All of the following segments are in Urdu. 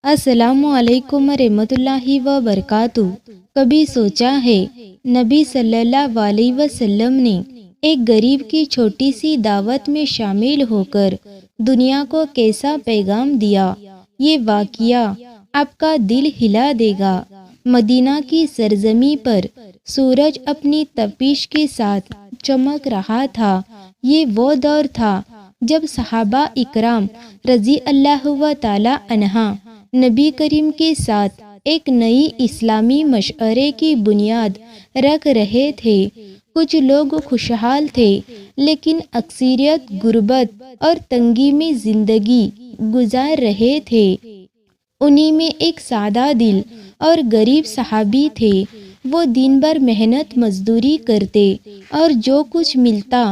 السلام علیکم ورحمۃ اللہ وبرکاتہ۔ کبھی سوچا ہے نبی صلی اللہ علیہ وسلم نے ایک غریب کی چھوٹی سی دعوت میں شامل ہو کر دنیا کو کیسا پیغام دیا؟ یہ واقعہ آپ کا دل ہلا دے گا۔ مدینہ کی سرزمین پر سورج اپنی تپش کے ساتھ چمک رہا تھا۔ یہ وہ دور تھا جب صحابہ اکرام رضی اللہ تعالی عنہ نبی کریم کے ساتھ ایک نئی اسلامی مشعرے کی بنیاد رکھ رہے تھے۔ کچھ لوگ خوشحال تھے لیکن اکثریت غربت اور تنگی میں زندگی گزار رہے تھے۔ انہی میں ایک سادہ دل اور غریب صحابی تھے۔ وہ دن بھر محنت مزدوری کرتے اور جو کچھ ملتا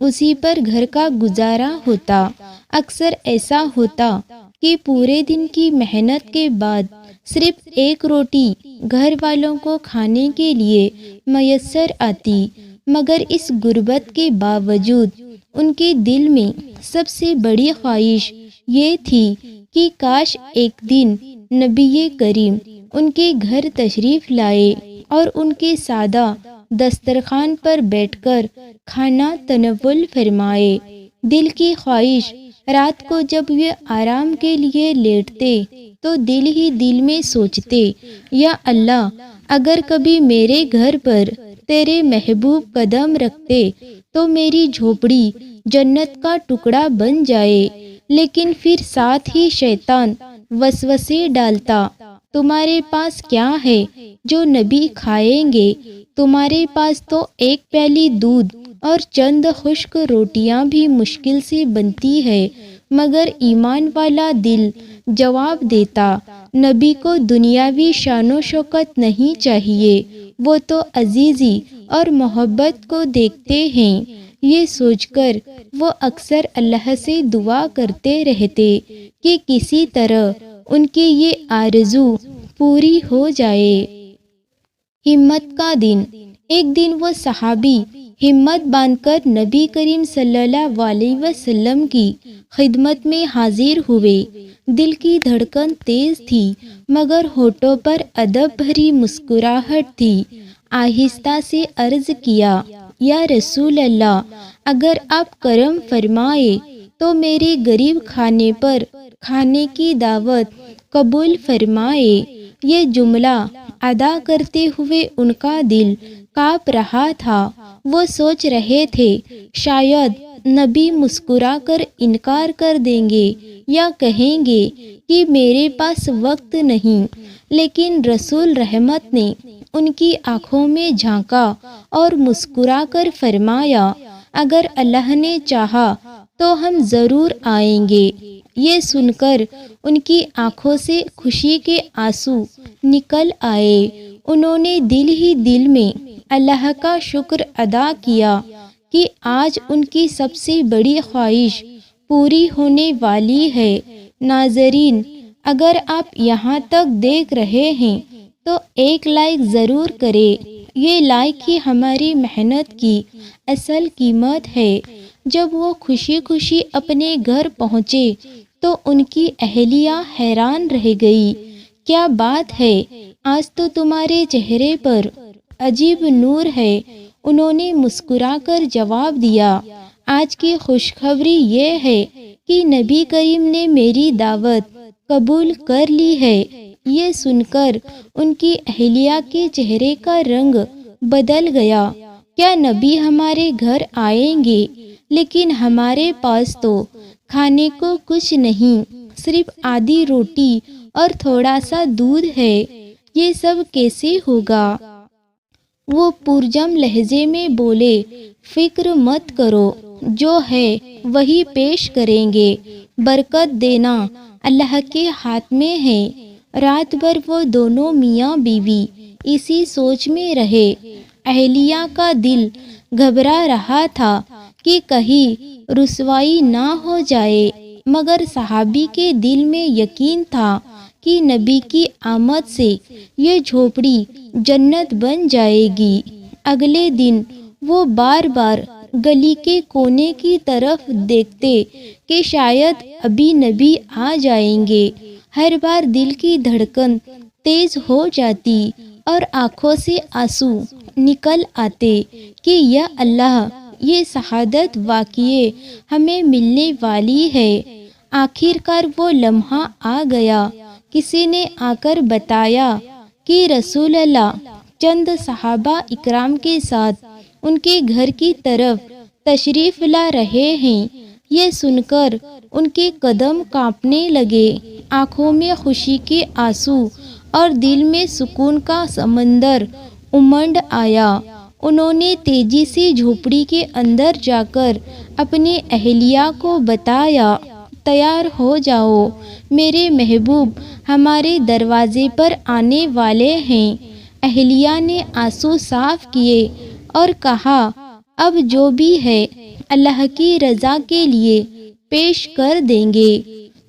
اسی پر گھر کا گزارا ہوتا۔ اکثر ایسا ہوتا کہ پورے دن کی محنت کے بعد صرف ایک روٹی گھر والوں کو کھانے کے لیے میسر آتی، مگر اس غربت کے باوجود ان کے دل میں سب سے بڑی خواہش یہ تھی کہ کاش ایک دن نبی کریم ان کے گھر تشریف لائے اور ان کے سادہ دسترخوان پر بیٹھ کر کھانا تناول فرمائے۔ دل کی خواہش۔ رات کو جب یہ آرام کے لیے لیٹتے تو دل ہی دل میں سوچتے، یا اللہ، اگر کبھی میرے گھر پر تیرے محبوب قدم رکھتے تو میری جھوپڑی جنت کا ٹکڑا بن جائے۔ لیکن پھر ساتھ ہی شیطان وسوسے ڈالتا، تمہارے پاس کیا ہے جو نبی کھائیں گے؟ تمہارے پاس تو ایک پیالی دودھ اور چند خشک روٹیاں بھی مشکل سے بنتی ہے۔ مگر ایمان والا دل جواب دیتا، نبی کو دنیاوی شان و شوکت نہیں چاہیے، وہ تو عزیزی اور محبت کو دیکھتے ہیں۔ یہ سوچ کر وہ اکثر اللہ سے دعا کرتے رہتے کہ کسی طرح ان کی یہ آرزو پوری ہو جائے۔ ہمت کا دن۔ ایک دن وہ صحابی ہمت باندھ کر نبی کریم صلی اللہ علیہ وسلم کی خدمت میں حاضر ہوئے۔ دل کی دھڑکن تیز تھی مگر ہونٹوں پر ادب بھری مسکراہٹ تھی۔ آہستہ سے عرض کیا، یا رسول اللہ، اگر آپ کرم فرمائے تو میرے غریب خانے پر کھانے کی دعوت قبول فرمائے۔ یہ جملہ ادا کرتے ہوئے ان کا دل کانپ رہا تھا۔ وہ سوچ رہے تھے شاید نبی مسکرا کر انکار کر دیں گے یا کہیں گے کہ میرے پاس وقت نہیں، لیکن رسول رحمت نے ان کی آنکھوں میں جھانکا اور مسکرا کر فرمایا، اگر اللہ نے چاہا تو ہم ضرور آئیں گے۔ یہ سن کر ان کی آنکھوں سے خوشی کے آنسو نکل آئے۔ انہوں نے دل ہی دل میں اللہ کا شکر ادا کیا کہ آج ان کی سب سے بڑی خواہش پوری ہونے والی ہے۔ ناظرین، اگر آپ یہاں تک دیکھ رہے ہیں تو ایک لائک ضرور کریں۔ یہ لائک ہی ہماری محنت کی اصل قیمت ہے۔ جب وہ خوشی خوشی اپنے گھر پہنچے تو ان کی اہلیہ حیران رہ گئی۔ کیا بات ہے، آج تو تمہارے چہرے پر عجیب نور ہے۔ انہوں نے مسکرا کر جواب دیا، آج کی خوشخبری یہ ہے کہ نبی کریم نے میری دعوت قبول کر لی ہے۔ یہ سن کر ان کی اہلیہ کے چہرے کا رنگ بدل گیا۔ کیا نبی ہمارے گھر آئیں گے؟ لیکن ہمارے پاس تو کھانے کو کچھ نہیں، صرف آدھی روٹی اور تھوڑا سا دودھ ہے، یہ سب کیسے ہوگا؟ وہ پرجم لہجے میں بولے، فکر مت کرو، جو ہے وہی پیش کریں گے، برکت دینا اللہ کے ہاتھ میں ہے۔ رات بھر وہ دونوں میاں بیوی اسی سوچ میں رہے۔ اہلیہ کا دل گھبرا رہا تھا کہ کہیں رسوائی نہ ہو جائے، مگر صحابی کے دل میں یقین تھا کہ نبی کی آمد سے یہ جھوپڑی جنت بن جائے گی۔ اگلے دن وہ بار بار گلی کے کونے کی طرف دیکھتے کہ شاید ابھی نبی آ جائیں گے، ہر بار دل کی دھڑکن تیز ہو جاتی اور آنکھوں سے آنسو نکل آتے کہ یا اللہ، یہ شہادت واقعی ہمیں ملنے والی ہے۔ آخر کار وہ لمحہ آ گیا۔ کسی نے آ کر بتایا کہ رسول اللہ چند صحابہ اکرام کے ساتھ ان کے گھر کی طرف تشریف لا رہے ہیں۔ یہ سن کر ان کے قدم کانپنے لگے، آنکھوں میں خوشی کے آنسو اور دل میں سکون کا سمندر امنڈ آیا۔ انہوں نے تیزی سے جھوپڑی کے اندر جا کر اپنے اہلیہ کو بتایا، تیار ہو جاؤ، میرے محبوب ہمارے دروازے پر آنے والے ہیں۔ اہلیہ نے آنسو صاف کیے اور کہا، اب جو بھی ہے اللہ کی رضا کے لیے پیش کر دیں گے۔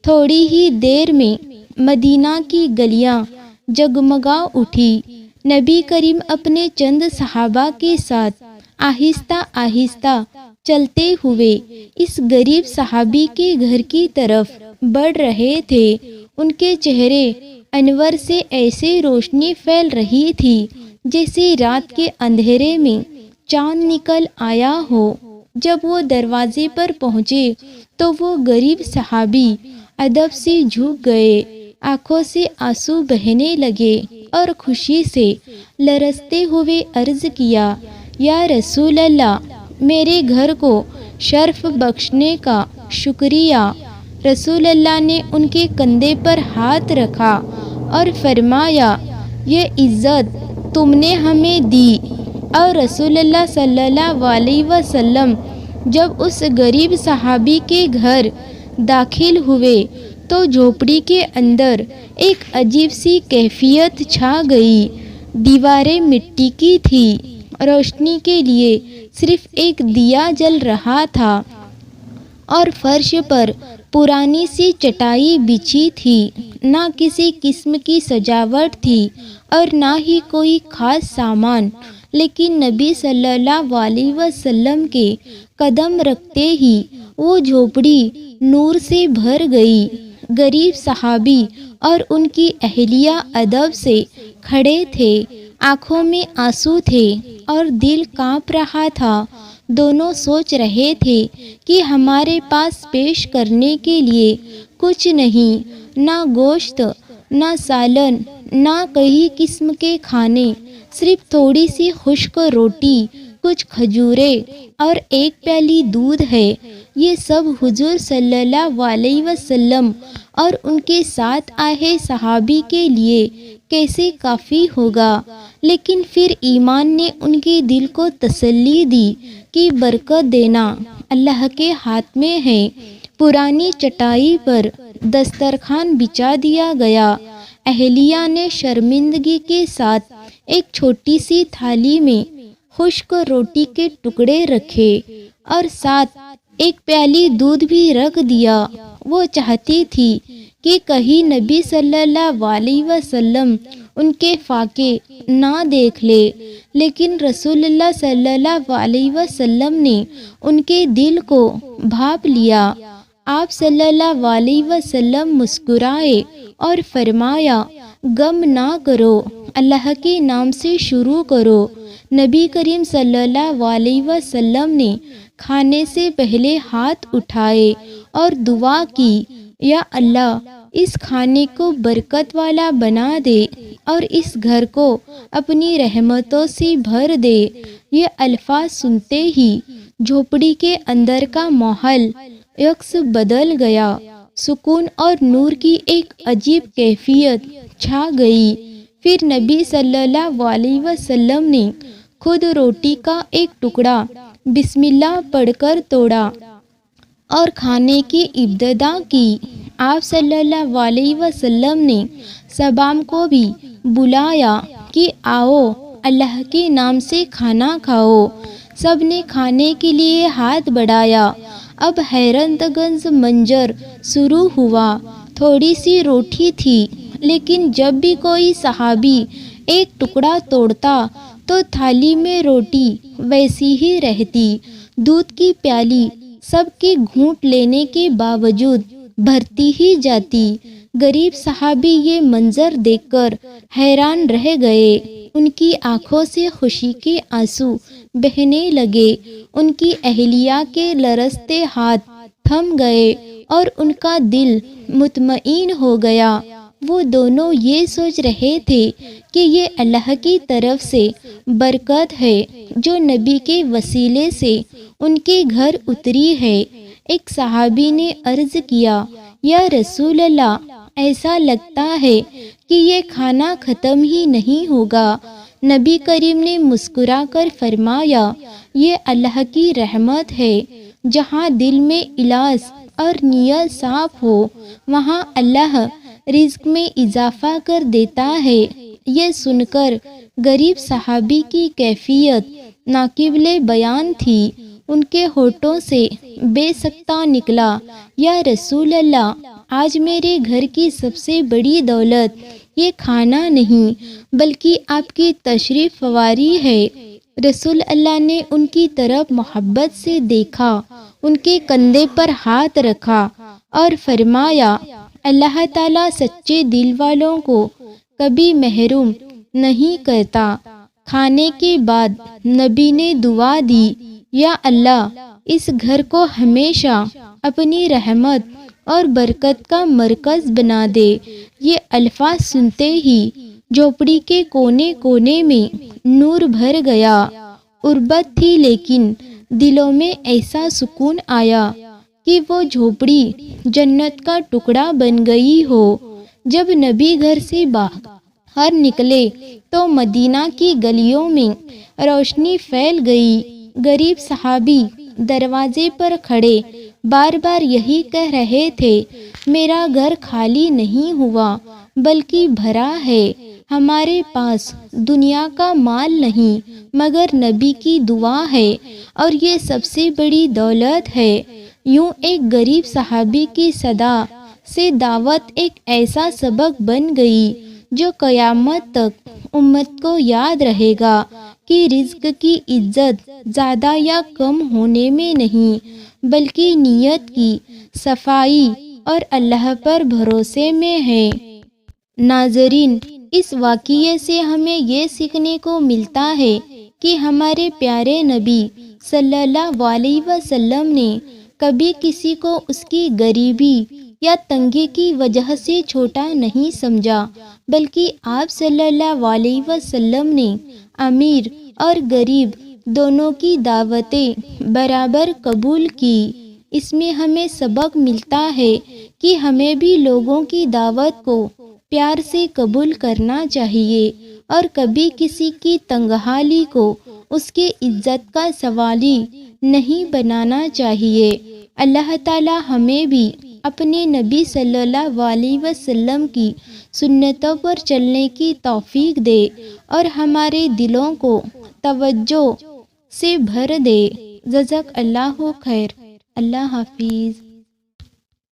تھوڑی ہی دیر میں مدینہ کی گلیاں جگمگا اٹھی۔ نبی کریم اپنے چند صحابہ کے ساتھ آہستہ آہستہ چلتے ہوئے اس غریب صحابی کے گھر کی طرف بڑھ رہے تھے۔ ان کے چہرے انور سے ایسے روشنی پھیل رہی تھی جیسے رات کے اندھیرے میں چاند نکل آیا ہو۔ جب وہ دروازے پر پہنچے تو وہ غریب صحابی ادب سے جھک گئے، آنکھوں سے آنسو بہنے لگے اور خوشی سے لرزتے ہوئے عرض کیا، یا رسول اللہ، میرے گھر کو شرف بخشنے کا شکریہ۔ رسول اللہ نے ان کے کندھے پر ہاتھ رکھا اور فرمایا، یہ عزت تم نے ہمیں دی۔ اور رسول اللہ صلی اللہ علیہ وسلم جب اس غریب صحابی کے گھر داخل ہوئے تو جھوپڑی کے اندر ایک عجیب سی کیفیت چھا گئی۔ دیواریں مٹی کی تھیں، روشنی کے لیے صرف ایک دیا جل رہا تھا اور فرش پر پرانی سی چٹائی بچھی تھی۔ نہ کسی قسم کی سجاوٹ تھی اور نہ ہی کوئی خاص سامان، لیکن نبی صلی اللہ علیہ وسلم کے قدم رکھتے ہی وہ جھوپڑی نور سے بھر گئی۔ غریب صحابی اور ان کی اہلیہ ادب سے کھڑے تھے، آنکھوں میں آنسو تھے اور دل کانپ رہا تھا۔ دونوں سوچ رہے تھے کہ ہمارے پاس پیش کرنے کے لیے کچھ نہیں، نہ گوشت، نہ سالن، نہ کئی قسم کے کھانے، صرف تھوڑی سی خشک روٹی، کچھ کھجوریں اور ایک پیالی دودھ ہے۔ یہ سب حضور صلی اللہ علیہ وسلم اور ان کے ساتھ آئے صحابی کے لیے کیسے کافی ہوگا؟ لیکن پھر ایمان نے ان کے دل کو تسلی دی کہ برکت دینا اللہ کے ہاتھ میں ہے۔ پرانی چٹائی پر دسترخوان بچھا دیا گیا۔ اہلیہ نے شرمندگی کے ساتھ ایک چھوٹی سی تھالی میں خشک روٹی کے ٹکڑے رکھے اور ساتھ ایک پیالی دودھ بھی رکھ دیا۔ وہ چاہتی تھی کہ کہیں نبی صلی اللہ علیہ وسلم ان کے فاقے نہ دیکھ لے، لیکن رسول اللہ صلی اللہ علیہ وسلم نے ان کے دل کو بھانپ لیا۔ آپ صلی اللہ علیہ وسلم مسکرائے اور فرمایا، غم نہ کرو، اللہ کے نام سے شروع کرو۔ نبی کریم صلی اللہ علیہ وسلم نے کھانے سے پہلے ہاتھ اٹھائے اور دعا کی، یا اللہ، اس کھانے کو برکت والا بنا دے اور اس گھر کو اپنی رحمتوں سے بھر دے۔ یہ الفاظ سنتے ہی جھوپڑی کے اندر کا ماحول یکس بدل گیا۔ سکون اور نور کی ایک عجیب کیفیت چھا گئی۔ پھر نبی صلی اللہ علیہ وسلم نے خود روٹی کا ایک ٹکڑا بسم اللہ پڑھ کر توڑا اور کھانے کی ابتدا کی۔ آپ صلی اللہ علیہ وسلم نے صحابہ کو بھی بلایا کہ آؤ، اللہ کے نام سے کھانا کھاؤ۔ سب نے کھانے کے لیے ہاتھ بڑھایا۔ اب حیرت انگیز منظر شروع ہوا۔ تھوڑی سی روٹی تھی، لیکن جب بھی کوئی صحابی ایک ٹکڑا توڑتا تو تھالی میں روٹی ویسی ہی رہتی۔ دودھ کی پیالی سب کے گھونٹ لینے کے باوجود بھرتی ہی جاتی۔ غریب صحابی یہ منظر دیکھ کر حیران رہ گئے۔ ان کی آنکھوں سے خوشی کے آنسو بہنے لگے، ان کی اہلیہ کے لرزتے ہاتھ تھم گئے اور ان کا دل مطمئن ہو گیا۔ وہ دونوں یہ سوچ رہے تھے کہ یہ اللہ کی طرف سے برکت ہے جو نبی کے وسیلے سے ان کے گھر اتری ہے۔ ایک صحابی نے عرض کیا، یا رسول اللہ، ایسا لگتا ہے کہ یہ کھانا ختم ہی نہیں ہوگا۔ نبی کریم نے مسکرا کر فرمایا، یہ اللہ کی رحمت ہے۔ جہاں دل میں اخلاص اور نیت صاف ہو وہاں اللہ رزق میں اضافہ کر دیتا ہے۔ یہ سن کر غریب صحابی کی کیفیت ناقابل بیان تھی۔ ان کے ہونٹوں سے بے سکتہ نکلا، یا رسول اللہ، آج میرے گھر کی سب سے بڑی دولت یہ کھانا نہیں بلکہ آپ کی تشریف فرمائی ہے۔ رسول اللہ نے ان کی طرف محبت سے دیکھا، ان کے کندھے پر ہاتھ رکھا اور فرمایا، اللہ تعالیٰ سچے دل والوں کو کبھی محروم نہیں کرتا۔ کھانے کے بعد نبی نے دعا دی، یا اللہ، اس گھر کو ہمیشہ اپنی رحمت اور برکت کا مرکز بنا دے۔ یہ الفاظ سنتے ہی جھوپڑی کے کونے کونے میں نور بھر گیا۔ غربت تھی لیکن دلوں میں ایسا سکون آیا کہ وہ جھوپڑی جنت کا ٹکڑا بن گئی ہو۔ جب نبی گھر سے باہر نکلے تو مدینہ کی گلیوں میں روشنی پھیل گئی۔ غریب صحابی دروازے پر کھڑے بار بار یہی کہہ رہے تھے، میرا گھر خالی نہیں ہوا بلکہ بھرا ہے۔ ہمارے پاس دنیا کا مال نہیں مگر نبی کی دعا ہے اور یہ سب سے بڑی دولت ہے۔ یوں ایک غریب صحابی کی صدا سے دعوت ایک ایسا سبق بن گئی جو قیامت تک امت کو یاد رہے گا کہ رزق کی عزت زیادہ یا کم ہونے میں نہیں بلکہ نیت کی صفائی اور اللہ پر بھروسے میں ہے۔ ناظرین، اس واقعے سے ہمیں یہ سیکھنے کو ملتا ہے کہ ہمارے پیارے نبی صلی اللہ علیہ وسلم نے کبھی کسی کو اس کی غریبی یا تنگی کی وجہ سے چھوٹا نہیں سمجھا، بلکہ آپ صلی اللہ علیہ وسلم نے امیر اور غریب دونوں کی دعوتیں برابر قبول کی۔ اس میں ہمیں سبق ملتا ہے کہ ہمیں بھی لوگوں کی دعوت کو پیار سے قبول کرنا چاہیے اور کبھی کسی کی تنگ حالی کو اس کی عزت کا سوالی نہیں بنانا چاہیے۔ اللہ تعالی ہمیں بھی اپنے نبی صلی اللہ علیہ وسلم کی سنتوں پر چلنے کی توفیق دے اور ہمارے دلوں کو توجہ سے بھر دے۔ جزاک اللہ خیر۔ اللہ حافظ۔